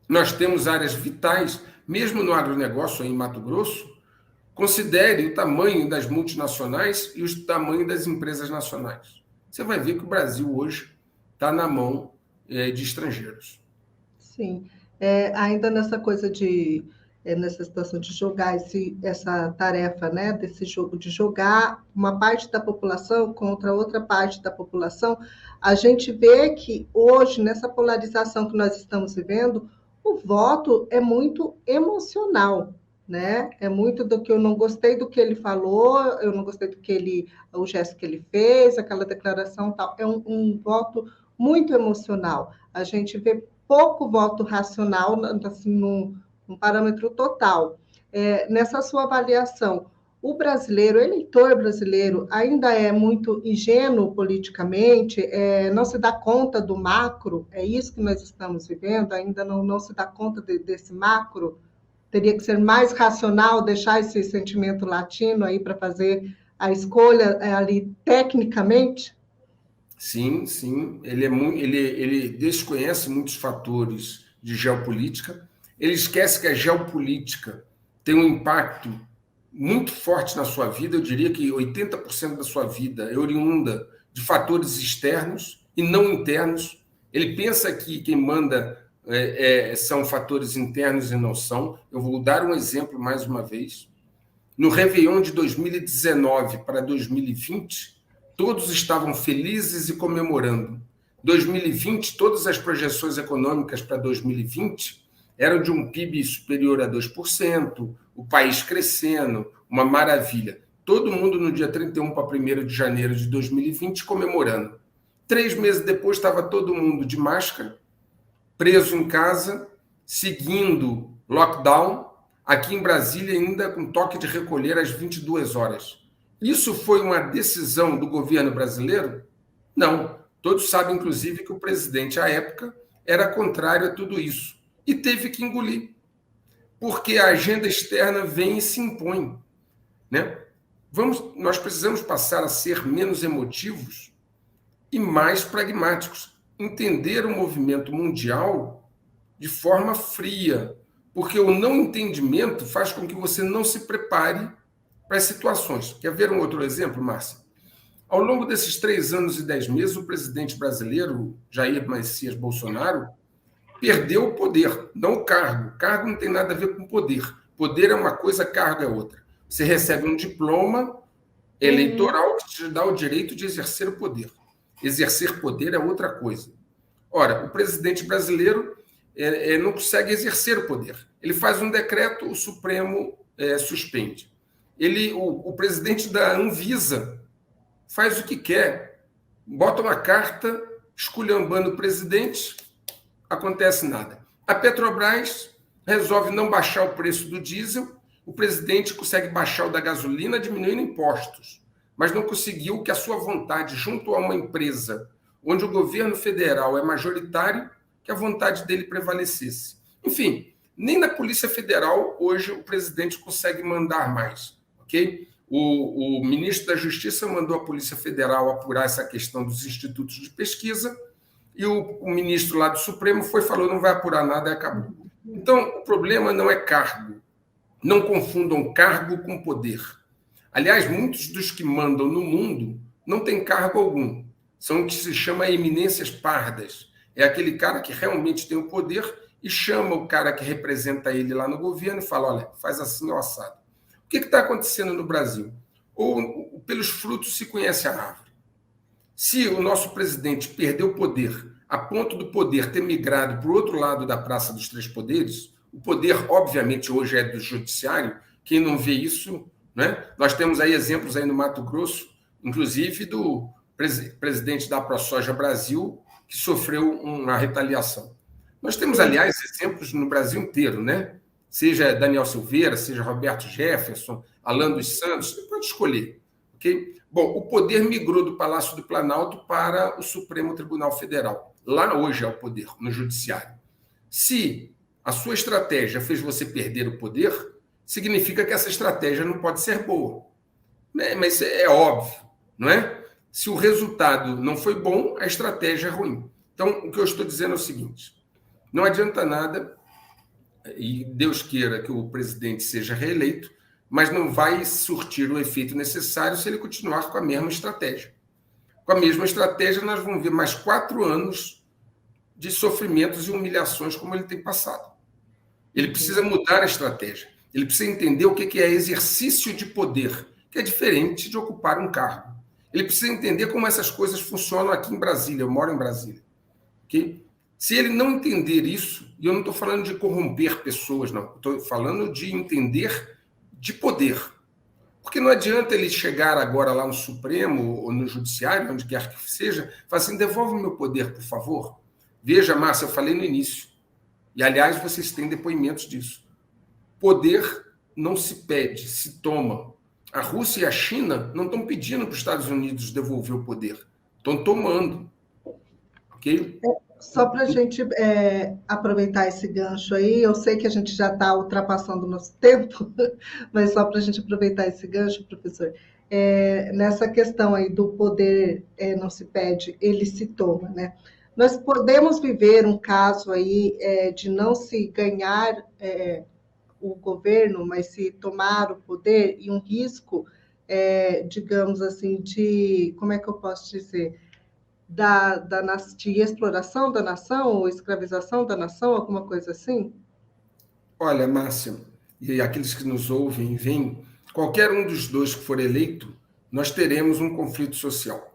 B: Nós temos áreas vitais, mesmo no agronegócio, em Mato Grosso. Considere o tamanho das multinacionais e o tamanho das empresas nacionais. Você vai ver que o Brasil hoje está na mão de estrangeiros.
A: Sim. Ainda nessa coisa nessa situação de jogar essa tarefa, né, desse jogo, de jogar uma parte da população contra outra parte da população, a gente vê que hoje, nessa polarização que nós estamos vivendo, o voto é muito emocional, né? É muito do que eu não gostei do que ele falou, eu não gostei o gesto que ele fez, aquela declaração tal. É um voto muito emocional. A gente vê pouco voto racional, assim, num parâmetro total. Nessa sua avaliação, o brasileiro, o eleitor brasileiro, ainda é muito ingênuo politicamente, não se dá conta do macro, é isso que nós estamos vivendo, ainda não se dá conta desse macro? Teria que ser mais racional, deixar esse sentimento latino aí para fazer a escolha ali tecnicamente?
B: Sim, sim. Ele desconhece muitos fatores de geopolítica. Ele esquece que a geopolítica tem um impacto muito forte na sua vida. Eu diria que 80% da sua vida é oriunda de fatores externos e não internos. Ele pensa que quem manda são fatores internos e não são. Eu vou dar um exemplo mais uma vez. No Réveillon de 2019 para 2020, todos estavam felizes e comemorando. 2020, todas as projeções econômicas para 2020 eram de um PIB superior a 2%, o país crescendo, uma maravilha. Todo mundo no dia 31 para 1º de janeiro de 2020 comemorando. 3 meses depois estava todo mundo de máscara, preso em casa, seguindo lockdown, aqui em Brasília ainda com toque de recolher às 22 horas. Isso foi uma decisão do governo brasileiro? Não. Todos sabem, inclusive, que o presidente, à época, era contrário a tudo isso. E teve que engolir. Porque a agenda externa vem e se impõe. Né? Nós precisamos passar a ser menos emotivos e mais pragmáticos. Entender o movimento mundial de forma fria. Porque o não entendimento faz com que você não se prepare para as situações. Quer ver um outro exemplo, Márcia? Ao longo desses 3 anos e 10 meses, o presidente brasileiro, Jair Messias Bolsonaro, perdeu o poder, não o cargo. O cargo não tem nada a ver com poder. Poder é uma coisa, cargo é outra. Você recebe um diploma eleitoral que te dá o direito de exercer o poder. Exercer poder é outra coisa. Ora, o presidente brasileiro não consegue exercer o poder. Ele faz um decreto, o Supremo suspende. O presidente da Anvisa faz o que quer, bota uma carta esculhambando o presidente, acontece nada. A Petrobras resolve não baixar o preço do diesel, o presidente consegue baixar o da gasolina, diminuindo impostos, mas não conseguiu que a sua vontade, junto a uma empresa onde o governo federal é majoritário, que a vontade dele prevalecesse. Enfim, nem na Polícia Federal hoje o presidente consegue mandar mais, ok? O ministro da Justiça mandou a Polícia Federal apurar essa questão dos institutos de pesquisa e o ministro lá do Supremo falou, não vai apurar nada e acabou. Então, o problema não é cargo. Não confundam cargo com poder. Aliás, muitos dos que mandam no mundo não têm cargo algum. São o que se chama eminências pardas. É aquele cara que realmente tem o poder e chama o cara que representa ele lá no governo e fala, olha, faz assim ou assado. O que está acontecendo no Brasil? Ou pelos frutos se conhece a árvore. Se o nosso presidente perdeu o poder a ponto do poder ter migrado para o outro lado da Praça dos Três Poderes, o poder, obviamente, hoje é do judiciário, quem não vê isso, né? Nós temos aí exemplos aí no Mato Grosso, inclusive do presidente da ProSoja Brasil, que sofreu uma retaliação. Nós temos, aliás, exemplos no Brasil inteiro, né? Seja Daniel Silveira, seja Roberto Jefferson, Alan dos Santos, você pode escolher, ok? Bom, o poder migrou do Palácio do Planalto para o Supremo Tribunal Federal. Lá hoje é o poder, no judiciário. Se a sua estratégia fez você perder o poder, significa que essa estratégia não pode ser boa. Mas é óbvio, não é? Se o resultado não foi bom, a estratégia é ruim. Então, o que eu estou dizendo é o seguinte, não adianta nada, e Deus queira que o presidente seja reeleito, mas não vai surtir o efeito necessário se ele continuar com a mesma estratégia. Com a mesma estratégia, nós vamos ver mais 4 anos de sofrimentos e humilhações como ele tem passado. Ele precisa mudar a estratégia. Ele precisa entender o que é exercício de poder, que é diferente de ocupar um cargo. Ele precisa entender como essas coisas funcionam aqui em Brasília. Eu moro em Brasília. Okay? Se ele não entender isso, e eu não estou falando de corromper pessoas, não. Estou falando de entender de poder. Porque não adianta ele chegar agora lá no Supremo ou no Judiciário, onde quer que seja, falar assim, devolve o meu poder, por favor. Veja, Márcia, eu falei no início. E, aliás, vocês têm depoimentos disso. Poder não se pede, se toma. A Rússia e a China não estão pedindo para os Estados Unidos devolver o poder. Estão tomando. Ok?
A: Só para a gente aproveitar esse gancho aí, eu sei que a gente já está ultrapassando o nosso tempo, mas só para a gente aproveitar esse gancho, professor, nessa questão aí do poder não se pede, ele se toma, né? Nós podemos viver um caso aí de não se ganhar o governo, mas se tomar o poder e um risco, digamos assim, de, como é que eu posso dizer, de exploração da nação ou escravização da nação, alguma coisa assim?
B: Olha, Márcia, e aqueles que nos ouvem e veem, qualquer um dos dois que for eleito, nós teremos um conflito social.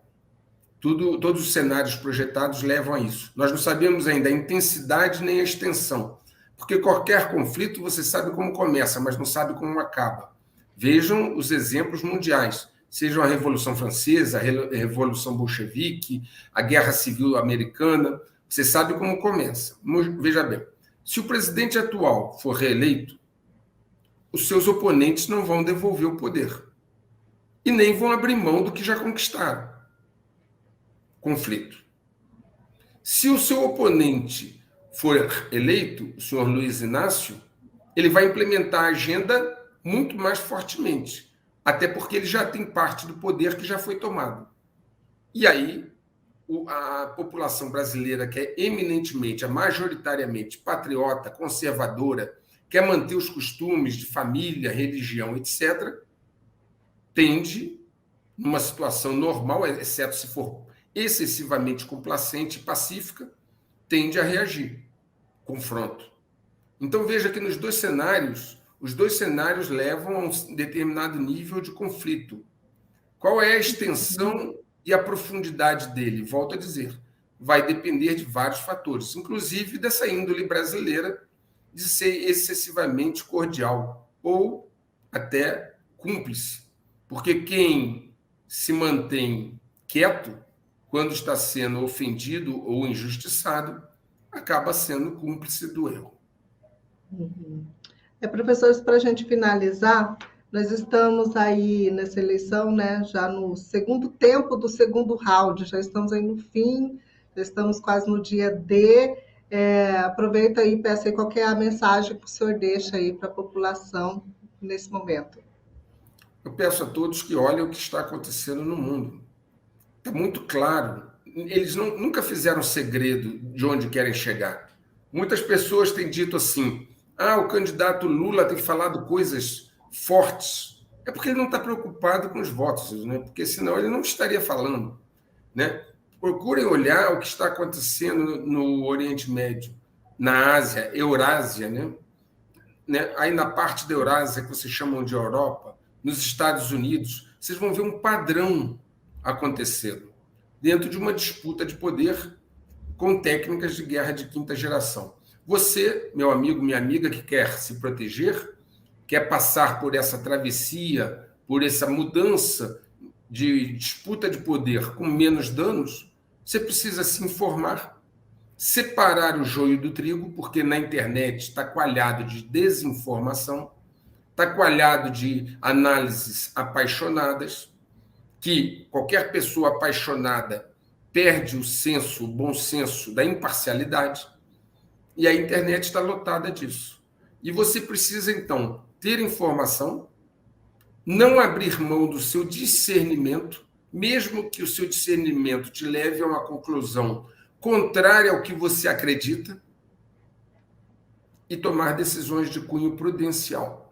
B: Todos os cenários projetados levam a isso. Nós não sabemos ainda a intensidade nem a extensão, porque qualquer conflito você sabe como começa, mas não sabe como acaba. Vejam os exemplos mundiais, seja a Revolução Francesa, a Revolução Bolchevique, a Guerra Civil Americana, você sabe como começa. Veja bem, se o presidente atual for reeleito, os seus oponentes não vão devolver o poder e nem vão abrir mão do que já conquistaram. Conflito. Se o seu oponente for eleito, o senhor Luiz Inácio, ele vai implementar a agenda muito mais fortemente, até porque ele já tem parte do poder que já foi tomado. E aí, a população brasileira, que é eminentemente, majoritariamente patriota, conservadora, quer manter os costumes de família, religião, etc., tende, numa situação normal, exceto se for excessivamente complacente e pacífica, tende a reagir. Confronto. Então, veja que nos dois cenários, os dois cenários levam a um determinado nível de conflito. Qual é a extensão e a profundidade dele? Volto a dizer, vai depender de vários fatores, inclusive dessa índole brasileira de ser excessivamente cordial ou até cúmplice. Porque quem se mantém quieto, quando está sendo ofendido ou injustiçado, acaba sendo cúmplice do erro.
A: Uhum. Professores, para a gente finalizar, nós estamos aí nessa eleição, né, já no segundo tempo do segundo round, já estamos aí no fim, já estamos quase no dia D. Aproveita aí e peça aí qual que é a mensagem que o senhor deixa aí para a população nesse momento.
B: Eu peço a todos que olhem o que está acontecendo no mundo. Está muito claro. Eles nunca fizeram segredo de onde querem chegar. Muitas pessoas têm dito assim: o candidato Lula tem falado coisas fortes. É porque ele não está preocupado com os votos, né? Porque senão ele não estaria falando, né? Procurem olhar o que está acontecendo no Oriente Médio, na Ásia, Eurásia, né? Aí na parte da Eurásia, que vocês chamam de Europa, nos Estados Unidos, vocês vão ver um padrão acontecendo dentro de uma disputa de poder com técnicas de guerra de quinta geração. Você, meu amigo, minha amiga, que quer se proteger, quer passar por essa travessia, por essa mudança de disputa de poder com menos danos, você precisa se informar, separar o joio do trigo, porque na internet está coalhado de desinformação, está coalhado de análises apaixonadas, que qualquer pessoa apaixonada perde o bom senso da imparcialidade, e a internet está lotada disso. E você precisa, então, ter informação, não abrir mão do seu discernimento, mesmo que o seu discernimento te leve a uma conclusão contrária ao que você acredita, e tomar decisões de cunho prudencial.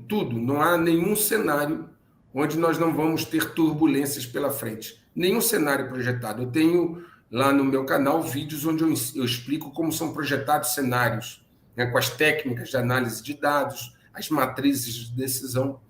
B: Tudo, não há nenhum cenário onde nós não vamos ter turbulências pela frente. Nenhum cenário projetado. Eu tenho lá no meu canal vídeos onde eu explico como são projetados cenários, né, com as técnicas de análise de dados, as matrizes de decisão.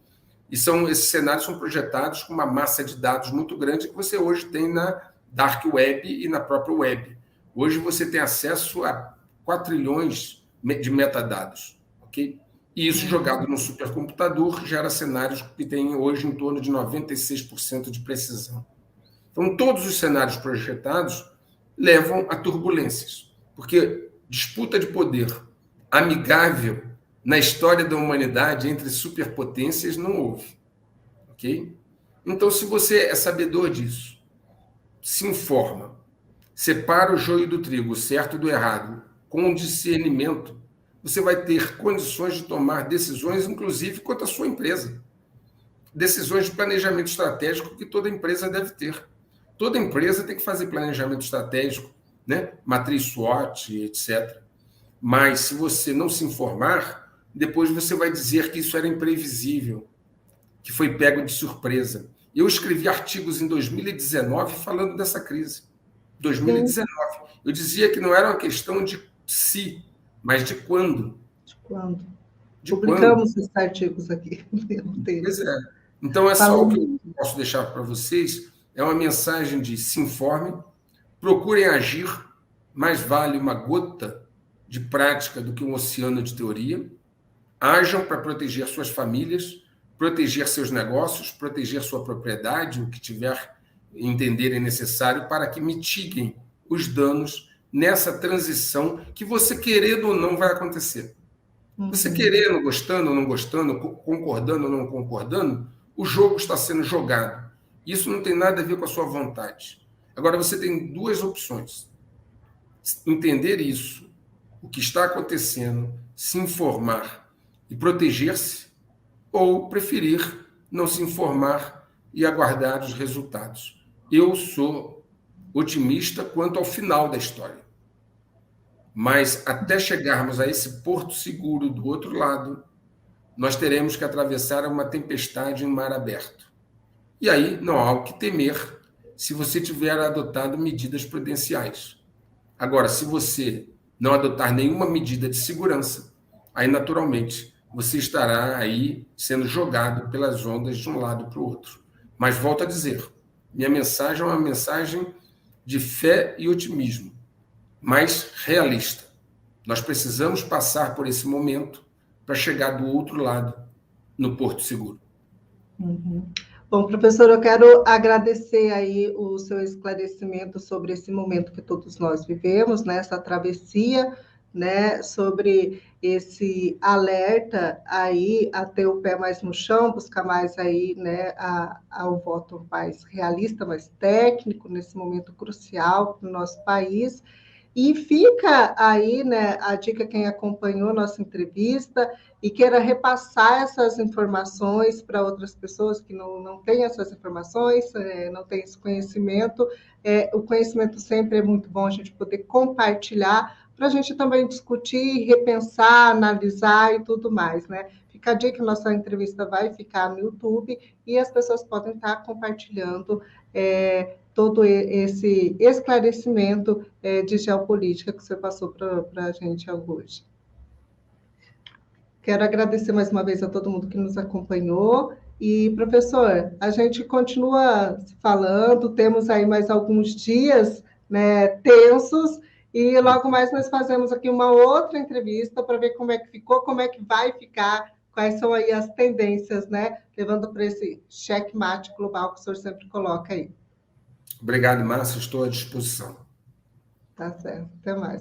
B: E esses cenários são projetados com uma massa de dados muito grande que você hoje tem na Dark Web e na própria web. Hoje você tem acesso a 4 trilhões de metadados, ok? E isso jogado no supercomputador gera cenários que têm hoje em torno de 96% de precisão. Então, todos os cenários projetados levam a turbulências, porque disputa de poder amigável na história da humanidade entre superpotências não houve, ok? Então, se você é sabedor disso, se informa, separa o joio do trigo, o certo do errado, com discernimento, você vai ter condições de tomar decisões, inclusive quanto à sua empresa. Decisões de planejamento estratégico que toda empresa deve ter. Toda empresa tem que fazer planejamento estratégico, né? Matriz SWOT, etc. Mas se você não se informar, depois você vai dizer que isso era imprevisível, que foi pego de surpresa. Eu escrevi artigos em 2019 falando dessa crise. 2019. Eu dizia que não era uma questão de se, mas de quando.
A: De quando? Publicamos esses artigos aqui.
B: Pois é. Então, é só o que eu posso deixar para vocês. É uma mensagem de se informem, procurem agir, mais vale uma gota de prática do que um oceano de teoria. Ajam para proteger suas famílias, proteger seus negócios, proteger sua propriedade, o que tiver entenderem necessário, para que mitiguem os danos nessa transição que você querendo ou não vai acontecer. Você querendo, gostando ou não gostando, concordando ou não concordando, o jogo está sendo jogado. Isso não tem nada a ver com a sua vontade. Agora, você tem duas opções. Entender isso, o que está acontecendo, se informar e proteger-se, ou preferir não se informar e aguardar os resultados. Eu sou otimista quanto ao final da história. Mas até chegarmos a esse porto seguro do outro lado, nós teremos que atravessar uma tempestade em mar aberto. E aí não há o que temer se você tiver adotado medidas prudenciais. Agora, se você não adotar nenhuma medida de segurança, aí naturalmente você estará aí sendo jogado pelas ondas de um lado para o outro. Mas volto a dizer, minha mensagem é uma mensagem de fé e otimismo, mas realista. Nós precisamos passar por esse momento para chegar do outro lado, no Porto Seguro.
A: Bom, professor, eu quero agradecer aí o seu esclarecimento sobre esse momento que todos nós vivemos, né, essa travessia, né, sobre esse alerta aí a ter o pé mais no chão, buscar mais aí, né, ao voto mais realista, mais técnico, nesse momento crucial para o nosso país. E fica aí, né, a dica, quem acompanhou nossa entrevista e queira repassar essas informações para outras pessoas que não têm essas informações, não têm esse conhecimento. O conhecimento sempre é muito bom a gente poder compartilhar, para a gente também discutir, repensar, analisar e tudo mais, né? Fica a dica que nossa entrevista vai ficar no YouTube e as pessoas podem estar compartilhando todo esse esclarecimento de geopolítica que você passou para a gente hoje. Quero agradecer mais uma vez a todo mundo que nos acompanhou. E, professor, a gente continua falando, temos aí mais alguns dias, né, tensos, e logo mais nós fazemos aqui uma outra entrevista para ver como é que ficou, como é que vai ficar, quais são aí as tendências, né, levando para esse checkmate global que o senhor sempre coloca aí.
B: Obrigado, Márcio, estou à disposição.
A: Tá certo, até mais.